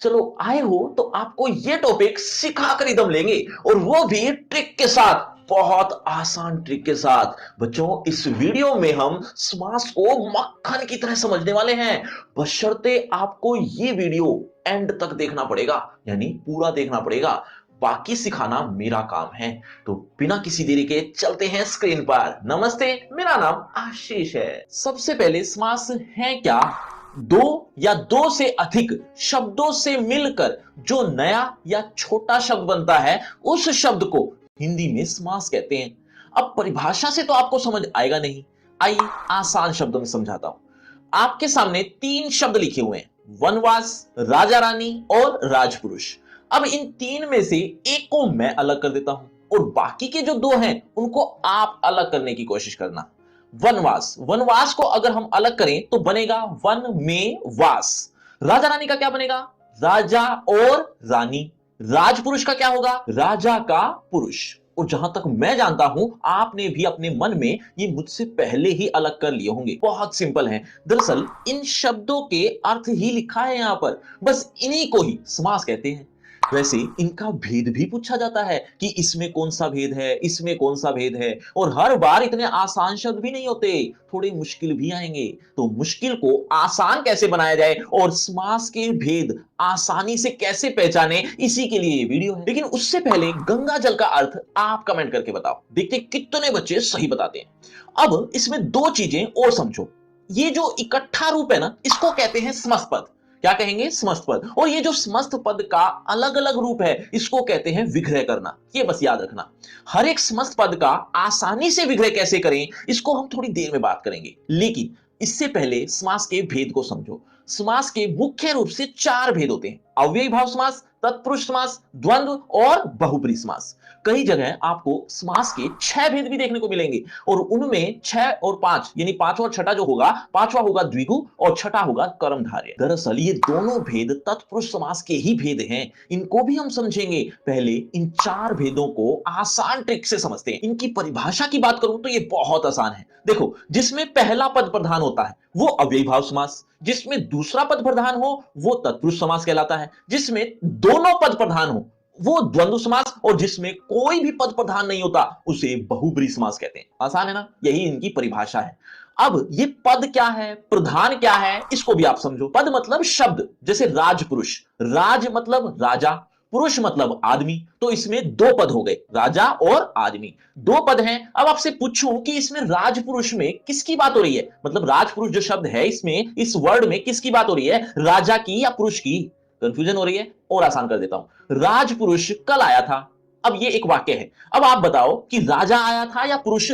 चलो आए हो तो आपको ये टॉपिक सिखा कर ही दम लेंगे, और वो भी ट्रिक के साथ, बहुत आसान ट्रिक के साथ। बच्चों, इस वीडियो में हम समास को मक्खन की तरह समझने वाले हैं, बशर्ते आपको ये वीडियो एंड तक देखना पड़ेगा, यानी पूरा देखना पड़ेगा। बाकी सिखाना मेरा काम है। तो बिना किसी देरी के चलते हैं स्क्रीन पर। नमस्ते, मेरा नाम आशीष है। सबसे पहले समास है क्या? दो या दो से अधिक शब्दों से मिलकर जो नया या छोटा शब्द बनता है, उस शब्द को हिंदी में समास कहते हैं। अब परिभाषा से तो आपको समझ आएगा नहीं, आइए आसान शब्दों में समझाता हूं। आपके सामने तीन शब्द लिखे हुए हैं, वनवास, राजा रानी और राजपुरुष। अब इन तीन में से एक को मैं अलग कर देता हूं, और बाकी के जो दो हैं उनको आप अलग करने की कोशिश करना। वनवास, वनवास को अगर हम अलग करें तो बनेगा वन में वास। राजा रानी का क्या बनेगा? राजा और रानी। राजपुरुष का क्या होगा? राजा का पुरुष। और जहां तक मैं जानता हूं, आपने भी अपने मन में ये मुझसे पहले ही अलग कर लिए होंगे। बहुत सिंपल है, दरअसल इन शब्दों के अर्थ ही लिखा है यहां पर, बस इन्हीं को ही समास कहते हैं। वैसे इनका भेद भी पूछा जाता है कि इसमें कौन सा भेद है, इसमें कौन सा भेद है, और हर बार इतने आसान शब्द भी नहीं होते, थोड़े मुश्किल भी आएंगे। तो मुश्किल को आसान कैसे बनाया जाए और समास के भेद आसानी से कैसे पहचाने, इसी के लिए ये वीडियो है। लेकिन उससे पहले गंगा जल का अर्थ आप कमेंट करके बताओ, देखते कितने बच्चे सही बताते हैं। अब इसमें दो चीजें और समझो। ये जो इकट्ठा रूप है ना, इसको कहते हैं समस्त पद। क्या कहेंगे? समस्त पद। और ये जो समस्त पद का अलग अलग रूप है, इसको कहते हैं विग्रह करना। ये बस याद रखना। हर एक समस्त पद का आसानी से विग्रह कैसे करें, इसको हम थोड़ी देर में बात करेंगे। लेकिन इससे पहले समास के भेद को समझो। समास के मुख्य रूप से चार भेद होते हैं: अव्ययी भाव समास, तत्पुरुष समास, द्वंद्व और बहुब्रीहि समास। कई जगह आपको समास के छह भेद भी देखने को मिलेंगे, और उनमें छह और पांच, यानी पांचवा और छठा जो होगा, पांचवा होगा द्विगु और छठा होगा कर्मधारय। दरअसल ये दोनों भेद तत्पुरुष समास के ही भेद हैं, इनको भी हम समझेंगे। पहले इन चार भेदों को आसान ट्रिक से समझते हैं। इनकी परिभाषा की बात करूं तो ये बहुत आसान है। देखो, जिसमें पहला पद प्रधान होता है वो अव्ययी भाव समास, जिसमें दूसरा पद प्रधान हो वो तत्पुरुष समास कहलाता है, जिसमें दोनों पद प्रधान हो वो द्वंद्व समास, और जिसमें कोई भी पद प्रधान नहीं होता उसे बहुब्रीहि समास कहते हैं। आसान है ना? यही इनकी परिभाषा है। अब ये पद क्या है, प्रधान क्या है, इसको भी आप समझो। पद मतलब शब्द, जैसे राजपुरुष, राज मतलब राजा, पुरुष मतलब आदमी। तो इसमें दो पद हो गए, राजा और आदमी, दो पद हैं। अब आपसे पूछूं कि इसमें राजपुरुष में किसकी बात हो रही है, मतलब राजपुरुष जो शब्द है इसमें, इस वर्ड में किसकी बात हो रही है, राजा की या पुरुष की? कंफ्यूजन हो रही है? और आसान कर देता हूं, राजपुरुष कल आया था। अब ये एक वाक्य है, अब आप बताओ कि राजा आया था या पुरुष?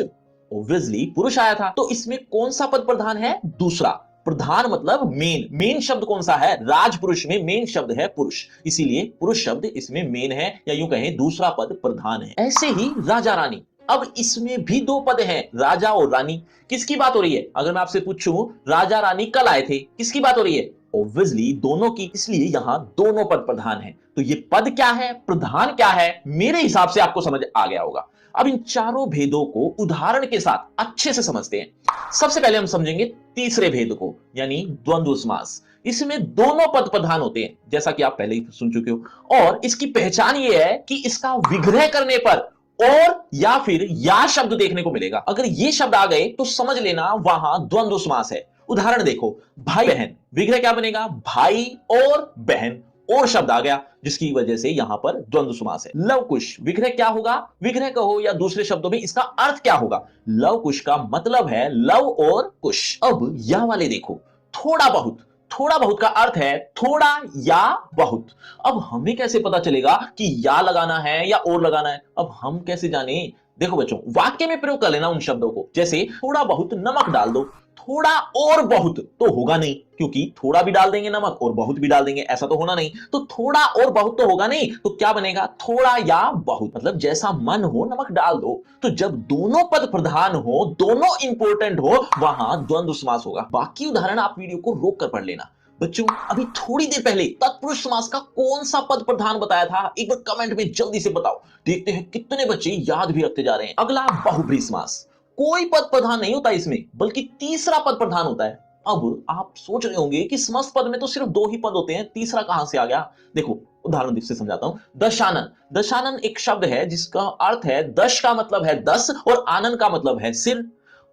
ऑब्वियसली पुरुष आया था। तो इसमें कौन सा पद प्रधान है? दूसरा। प्रधान मतलब मेन। मेन शब्द कौन सा है? राजपुरुष में मेन शब्द है पुरुष, इसीलिए पुरुष शब्द इसमें मेन है, या यूं कहें दूसरा पद प्रधान है। ऐसे ही राजा रानी, अब इसमें भी दो पद हैं, राजा और रानी। किसकी बात हो रही है? अगर मैं आपसे पूछूं राजा रानी कल आए थे, किसकी बात हो रही है? ऑब्वियसली दोनों की, इसलिए यहां दोनों पद प्रधान है। तो ये पद क्या है, प्रधान क्या है, मेरे हिसाब से आपको समझ आ गया होगा। अब इन चारों भेदों को उदाहरण के साथ अच्छे से समझते हैं। सबसे पहले हम समझेंगे तीसरे भेद को, यानी द्वंद्व समास। इसमें दोनों पद प्रधान होते हैं, जैसा कि आप पहले ही सुन चुके हो, और इसकी पहचान यह है कि इसका विग्रह करने पर और या फिर या शब्द देखने को मिलेगा। अगर ये शब्द आ गए तो समझ लेना वहां द्वंद्व समास है। उदाहरण देखो, भाई बहन, विग्रह क्या बनेगा? भाई और बहन, और शब्द आ गया जिसकी वजह से यहां पर द्वंद्व समास है। लव कुश, विग्रह क्या होगा? विग्रह कहो या दूसरे शब्दों में इसका अर्थ क्या होगा? लव कुश का मतलब है लव और कुश। अब या वाले देखो, थोड़ा बहुत, थोड़ा बहुत का अर्थ है थोड़ा या बहुत। अब हमें कैसे पता चलेगा कि या लगाना है या और लगाना है? अब हम कैसे जाने? देखो बच्चों, वाक्य में प्रयोग कर लेना उन शब्दों को, जैसे थोड़ा बहुत नमक डाल दो। थोड़ा और बहुत तो होगा नहीं, क्योंकि थोड़ा भी डाल देंगे नमक और बहुत भी डाल देंगे, ऐसा तो होना नहीं। तो थोड़ा और बहुत तो होगा नहीं, तो क्या बनेगा? थोड़ा या बहुत, मतलब जैसा मन हो नमक डाल दो। तो जब दोनों पद प्रधान हो, दोनों इंपॉर्टेंट हो, वहां द्वंद्व समास होगा। बाकी उदाहरण आप वीडियो को रोक कर पढ़ लेना। बच्चों, अभी थोड़ी देर पहले तत्पुरुष समास का कौन सा पद प्रधान बताया था, एक बार कमेंट में जल्दी से बताओ। देखते हैं कितने बच्चे याद भी रखते जा रहे हैं। अगला बहुब्रीहि समास। कोई पद प्रधान नहीं होता इसमें, बल्कि तीसरा पद प्रधान होता है। अब आप सोच रहे होंगे कि समस्त पद में तो सिर्फ दो ही पद होते हैं, तीसरा कहां से आ गया? देखो उदाहरण से समझाता हूं। दशानन, दशानन एक शब्द है जिसका अर्थ है, दश का मतलब है 10 और आनन का मतलब है सिर।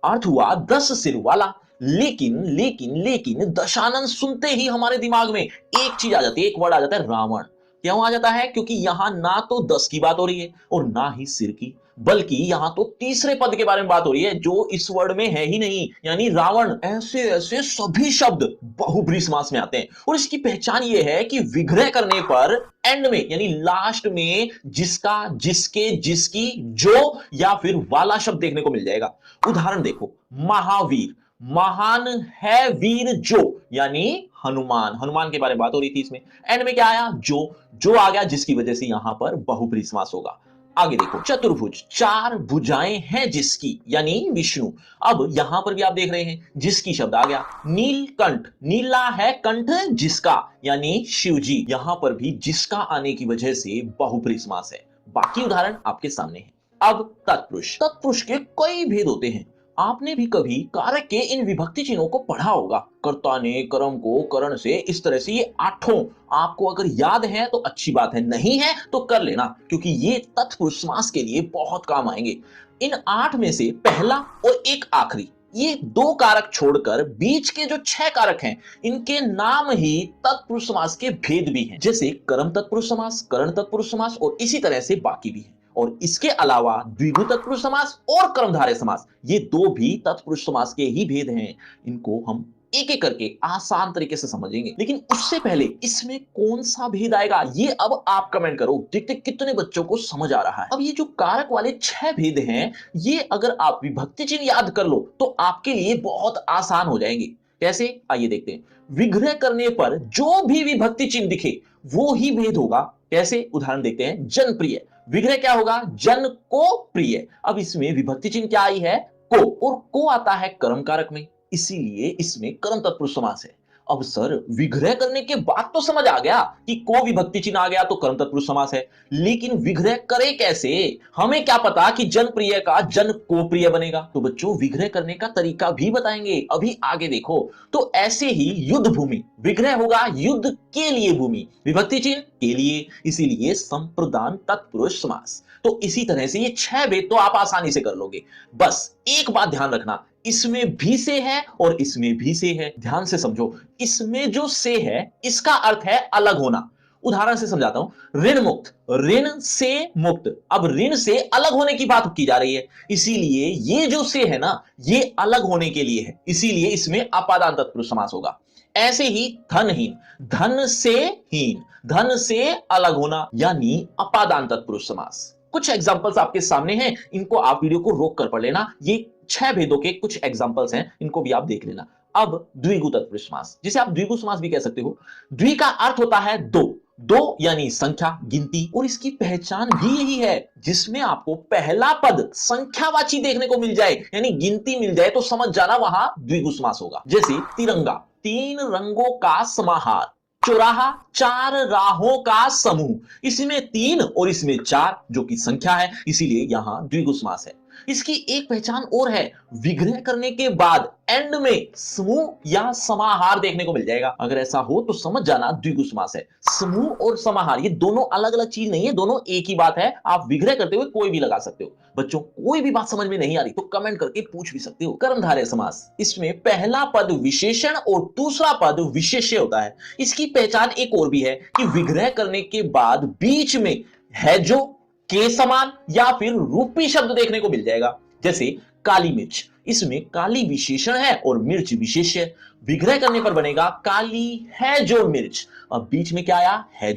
अर्थ हुआ 10 सिर वाला। लेकिन लेकिन लेकिन दशानन सुनते ही हमारे दिमाग में एक चीज आ जाती है, एक वर्ड आ जाता है, रावण। क्यों आ जाता है? क्योंकि यहां ना तो 10 की बात हो रही है और ना ही सिर की, बल्कि यहां तो तीसरे पद के बारे में बात हो रही है जो इस वर्ड में है ही नहीं, यानी रावण। ऐसे ऐसे सभी शब्द बहुब्रीहि समास में आते हैं और इसकी पहचान ये है कि विग्रह करने पर एंड में यानी लास्ट में जिसका, जिसके, जिसकी, जो या फिर वाला शब्द देखने को मिल जाएगा। उदाहरण देखो, महावीर, महान है वीर जो, यानी हनुमान, हनुमान के बारे में बात हो रही थी। इसमें एंड में क्या आया? जो आ गया, जिसकी वजह से यहां पर बहुब्रीहि समास होगा। आगे देखो, चतुर्भुज, चार भुजाएं हैं जिसकी, यानी विष्णु। अब यहां पर भी आप देख रहे हैं जिसकी शब्द आ गया। नीलकंठ, नीला है कंठ जिसका, यानी शिव जी। यहां पर भी जिसका आने की वजह से बहुब्रीहि समास है। बाकी उदाहरण आपके सामने है। अब तत्पुरुष, तत्पुरुष के कई भेद होते हैं। आपने भी कभी कारक के इन विभक्ति चिन्हों को पढ़ा होगा। कर्ता ने कर्म को करण से, इस तरह से ये आठों आपको अगर याद है तो अच्छी बात है, नहीं है तो कर लेना, क्योंकि ये तत्पुरुष समास के लिए बहुत काम आएंगे। इन 8 में से पहला और एक आखिरी, ये 2 कारक छोड़कर बीच के जो 6 कारक हैं, इनके नाम ही तत्पुरुष समास के भेद भी हैं। जैसे कर्म तत्पुरुष समास, करण तत्पुरुष समास और इसी तरह से बाकी भी हैं। और इसके अलावा द्विगु तत्पुरुष समास और कर्मधारय समास, ये 2 भी तत्पुरुष समास के ही भेद हैं। इनको हम एक एक करके आसान तरीके से समझेंगे, लेकिन उससे पहले इसमें कौन सा भेद आएगा ये अब आप कमेंट करो। देखते कितने बच्चों को समझ आ रहा है। अब ये जो कारक वाले 6 भेद हैं, ये अगर आप विभक्ति चिन्ह याद कर लो तो आपके लिए बहुत आसान हो जाएंगे। कैसे? आइए देखते हैं। विग्रह करने पर जो भी विभक्ति चिन्ह दिखे वो ही भेद होगा। कैसे? उदाहरण देखते हैं। जनप्रिय, विग्रह क्या होगा? जन को प्रिय। अब इसमें विभक्ति चिन्ह क्या आई है? को, और को आता है कर्म कारक में, इसीलिए इसमें कर्म तत्पुरुष समास है। अब सर, विग्रह करने के बाद तो समझ आ गया कि को विभक्ति चिन्ह आ गया तो कर्म तत्पुरुष समास है, लेकिन विग्रह करे कैसे? हमें क्या पता कि जनप्रिय का जन को प्रिय बनेगा। तो बच्चों, विग्रह करने का तरीका भी बताएंगे, अभी आगे देखो। तो ऐसे ही युद्ध भूमि, विग्रह होगा युद्ध के लिए भूमि, विभक्ति चिन्ह के लिए, इसीलिए संप्रदान तत्पुरुष समास। तो इसी तरह से ये 6 भेद तो आप आसानी से कर लोगे। बस एक बात ध्यान रखना, इसमें भी से है और इसमें भी से है। ध्यान से समझो, इसमें जो से है इसका अर्थ है अलग होना। उदाहरण से समझाता हूं। ऋण मुक्त, ऋण से मुक्त। अब ऋण से अलग होने की बात की जा रही है, इसीलिए ये जो से है ना, ये अलग होने के लिए है, इसीलिए इसमें अपादान तत्पुरुष समास होगा। ऐसे ही धनहीन, धन से हीन, धन से अलग होना, यानी अपादान तत्पुरुष समास। कुछ एग्जांपल्स आपके सामने हैं, इनको आप वीडियो को रोक कर पढ़ लेना। ये 6 भेदों के कुछ एग्जांपल्स हैं, इनको भी आप देख लेना। अब द्विगु तत्पुरुष समास, जिसे आप द्विगु समास भी कह सकते हो। द्वि का अर्थ होता है दो, दो यानी संख्या, गिनती, और इसकी पहचान भी यही है। जिसमें आपको पहला पद संख्यावाची देखने को मिल जाए, यानी गिनती मिल जाए, तो समझ जाना वहां द्विगु समास होगा। जैसे तिरंगा, 3 रंगों का समाहार। चौराहा, 4 राहों का समूह। इसमें 3 और इसमें 4 जो कि संख्या है, इसीलिए यहां द्विगु समास है। इसकी एक पहचान और है, विग्रह करने के बाद एंड में समूह या समाहार देखने को मिल जाएगा। अगर ऐसा हो तो समझ जाना द्विगु समास है। समूह और समाहार ये दोनों अलग अलग चीज नहीं है, दोनों एक ही बात है। आप विग्रह करते हुए कोई भी लगा सकते हो। बच्चों, कोई भी बात समझ में नहीं आ रही तो कमेंट करके पूछ भी सकते हो। कर्मधारय समास, इसमें पहला पद विशेषण और दूसरा पद विशेष्य होता है। इसकी पहचान एक और भी है कि विग्रह करने के बाद बीच में है जो, के समान या फिर रूपी शब्द देखने को मिल जाएगा। जैसे काली मिर्च, इसमें काली विशेषण है और मिर्च विशेष्य। विग्रह करने पर बनेगा काली है जो मिर्च। अब बीच में क्या आया? है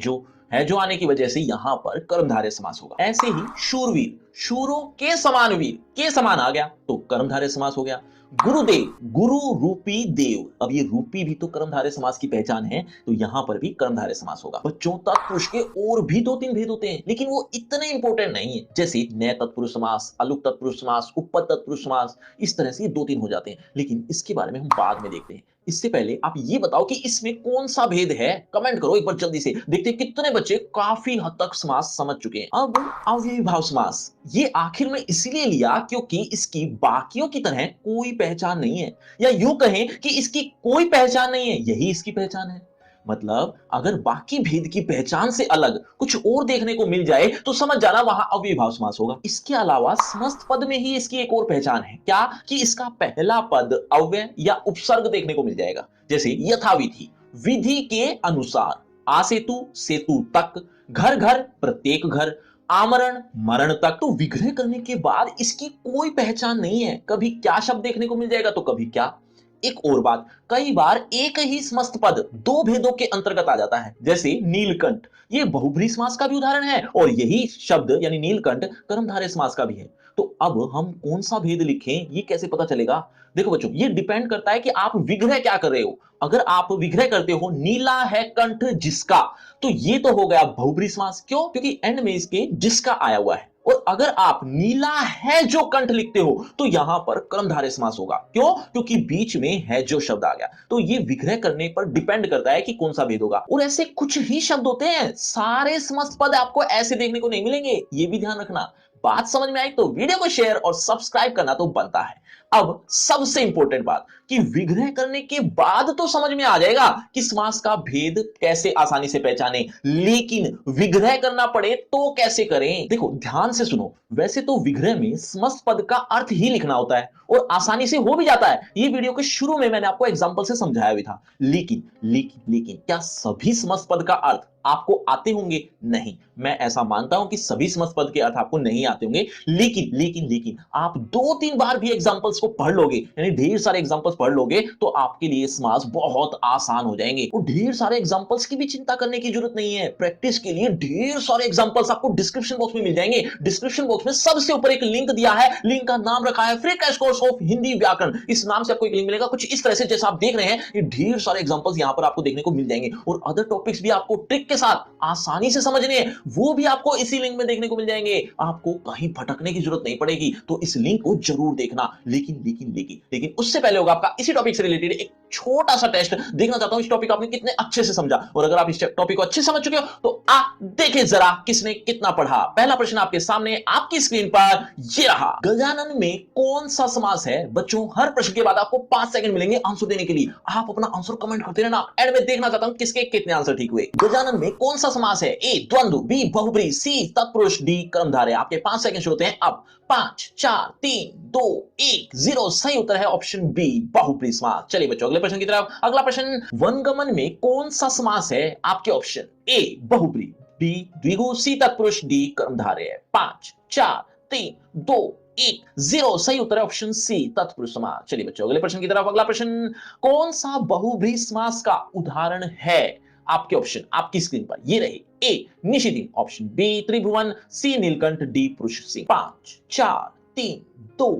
जो आने की वजह से यहां पर कर्मधारय समास होगा। ऐसे ही शूरवीर, शूरों के समान वीर, के समान आ गया तो कर्मधारय समास हो गया। गुरुदेव, गुरु रूपी देव। अब ये रूपी भी तो कर्मधारय समास की पहचान है, तो यहां पर भी कर्मधारय समास होगा। बच्चों, तत्पुरुष के और भी 2-3 भेद होते हैं, लेकिन वो इतने इंपॉर्टेंट नहीं है। जैसे नए तत्पुरुष समास, अलुक तत्पुरुष समास, उपपद तत्पुरुष समास, इस तरह से 2-3 हो जाते हैं, लेकिन इसके बारे में हम बाद में देखते हैं। इससे पहले आप ये बताओ कि इसमें कौन सा भेद है, कमेंट करो एक बार जल्दी से। देखते हैं कितने बच्चे काफी हद तक समास समझ चुके हैं। अब अव्ययी भाव समास, ये आखिर में इसीलिए लिया क्योंकि इसकी बाकियों की तरह कोई पहचान नहीं है, या यूं कहें कि इसकी कोई पहचान नहीं है, यही इसकी पहचान है। मतलब अगर बाकी भेद की पहचान से अलग कुछ और देखने को मिल जाए तो समझ जाना वहां अव्ययीभाव समास होगा। इसके अलावा समस्त पद में ही इसकी एक और पहचान है, क्या कि इसका पहला पद अव्यय या उपसर्ग देखने को मिल जाएगा। जैसे यथाविधि, विधि के अनुसार, आसेतु सेतु तक, घर घर प्रत्येक घर, आमरण मरण तक। तो विग्रह करने के बाद इसकी कोई पहचान नहीं है, कभी क्या शब्द देखने को मिल जाएगा तो कभी क्या। एक और बात, कई बार एक ही समस्त पद दो भेदों के अंतर्गत आ जाता है, जैसे नीलकंठ, ये बहुब्रीहि समास का भी उदाहरण है और यही शब्द यानी नीलकंठ कर्मधारय समास का भी है। तो अब हम कौन सा भेद लिखें ये कैसे पता चलेगा? देखो बच्चों, ये डिपेंड करता है कि आप विग्रह क्या कर रहे हो। अगर आप विग्रह करते हो नीला है कंठ जिसका, तो ये तो हो गया बहुब्रीहि समास। क्यों? क्योंकि एंड में इसके जिसका आया हुआ है। और अगर आप नीला है जो कंठ लिखते हो तो यहां पर कर्मधारय समास होगा। क्यों? क्योंकि बीच में है जो शब्द आ गया। तो ये विग्रह करने पर डिपेंड करता है कि कौन सा भेद होगा। और ऐसे कुछ ही शब्द होते हैं, सारे समस्त पद आपको ऐसे देखने को नहीं मिलेंगे, ये भी ध्यान रखना। बात समझ में आई तो वीडियो को शेयर और सब्सक्राइब करना तो बनता है। अब सबसे इंपॉर्टेंट बात कि विग्रह करने के बाद तो समझ में आ जाएगा कि समास का भेद कैसे आसानी से पहचाने, लेकिन विग्रह करना पड़े तो कैसे करें? देखो ध्यान से सुनो, वैसे तो विग्रह में समस्त पद का अर्थ ही लिखना होता है और आसानी से हो भी जाता है। ये वीडियो के शुरू में मैंने आपको एग्जांपल से समझाया भी था। लेकिन लेकिन लेकिन क्या सभी समस्त पद का अर्थ आपको आते होंगे? नहीं, मैं ऐसा मानता हूं कि सभी समस्त पद के अर्थ आपको नहीं आते होंगे। लेकिन आप 2-3 बार भी एग्जांपल्स को पढ़ लोगे, यानी ढेर सारे एग्जांपल्स पढ़ लोगे, तो आपके लिए समास बहुत आसान हो जाएंगे। और ढेर सारे एग्जांपल्स की भी चिंता करने की जरूरत नहीं है। प्रैक्टिस के लिए ढेर सारे एग्जांपल्स आपको डिस्क्रिप्शन बॉक्स में मिल जाएंगे। डिस्क्रिप्शन बॉक्स में सबसे ऊपर एक लिंक दिया है, लिंक का नाम रखा है free crash course of Hindi व्याकरण। इस नाम से आपको एक लिंक मिलेगा कुछ इस तरह से जैसा आप देख रहे हैं। ये ढेर सारे एग्जांपल्स यहां पर आपको देखने को मिल जाएंगे और अदर टॉपिक्स भी आपको ट्रिक के साथ आसानी से समझने हैं, वो भी आपको इसी लिंक में देखने को मिल जाएंगे। आपको कहीं भटकने की जरूरत नहीं पड़ेगी। तो इस लिंक को जरूर देखना। लेकिन उससे पहले होगा आपका इसी टॉपिक से रिलेटेड एक छोटा सा टेस्ट। देखना चाहता हूं इस टॉपिक आपने कितने अच्छे से समझा, और अगर आप इस टॉपिक को अच्छे से समझ चुके हो तो देखें जरा किसने कितना पढ़ा। पहला प्रश्न आपके सामने आपकी स्क्रीन पर ये रहा, गजानन में कौन सा समास है? बच्चों हर प्रश्न के बाद आपको 5 सेकंड मिलेंगे आंसर देने के लिए। आप अपना आंसर कमेंट करते रहना, एंड में देखना चाहता हूं किसके कितने आंसर ठीक हुए। गजानन में कौन सा समास है? ए द्वंद्व, बी बहुब्रीहि, सी तत्पुरुष, डी कर्मधारय। आपके 5 सेकंड शुरू होते हैं अब। 5 4 3 2 1 0। सही उत्तर है ऑप्शन बी, बहुब्रीहि समास। चलिए बच्चों अगले प्रश्न की तरफ। अगला प्रश्न, वनगमन में कौन सा समास है? आपके ऑप्शन ए बहुब्रीहि, बी द्विगु, सी तत्पुरुष, डी कर्मधारय। 5 4 3 2 1 0। सही उत्तर है ऑप्शन सी, तत्पुरुष समास। चलिए बच्चों अगले प्रश्न की तरफ। अगला प्रश्न, कौन सा बहुब्रीहि समास का उदाहरण है? आपके ऑप्शन आपकी स्क्रीन पर ये रहे, ए निशिदिन, ऑप्शन बी त्रिभुवन, सी नीलकंठ, डी पुरुष सिंह। 5 4 3 2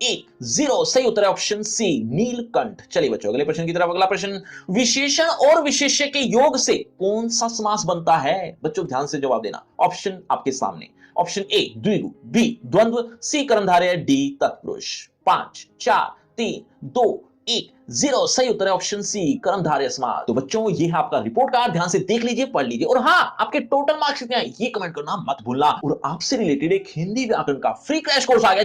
1 0। सही उत्तर है ऑप्शन सी, नीलकंठ। चलिए बच्चों अगले प्रश्न की तरफ। अगला प्रश्न, विशेषण और विशेष्य के योग से कौन सा समास बनता है? बच्चों ध्यान से जवाब देना। ऑप्शन आपके सामने, ऑप्शन ए द्विगु, बी द्वंद्व, सी कर्मधारय, डी तत्पुरुष। 5 4 3 2 1 0। सही उत्तर है ऑप्शन सी, कर्मधारय समास। तो बच्चों ये है आपका रिपोर्ट कार्ड, ध्यान से देख लीजिए, पढ़ लीजिए, और हाँ आपके टोटल मार्क्स कितने आए ये कमेंट करना मत भूलना। और आपसे रिलेटेड एक हिंदी व्याकरण का फ्री क्रैश कोर्स आ गया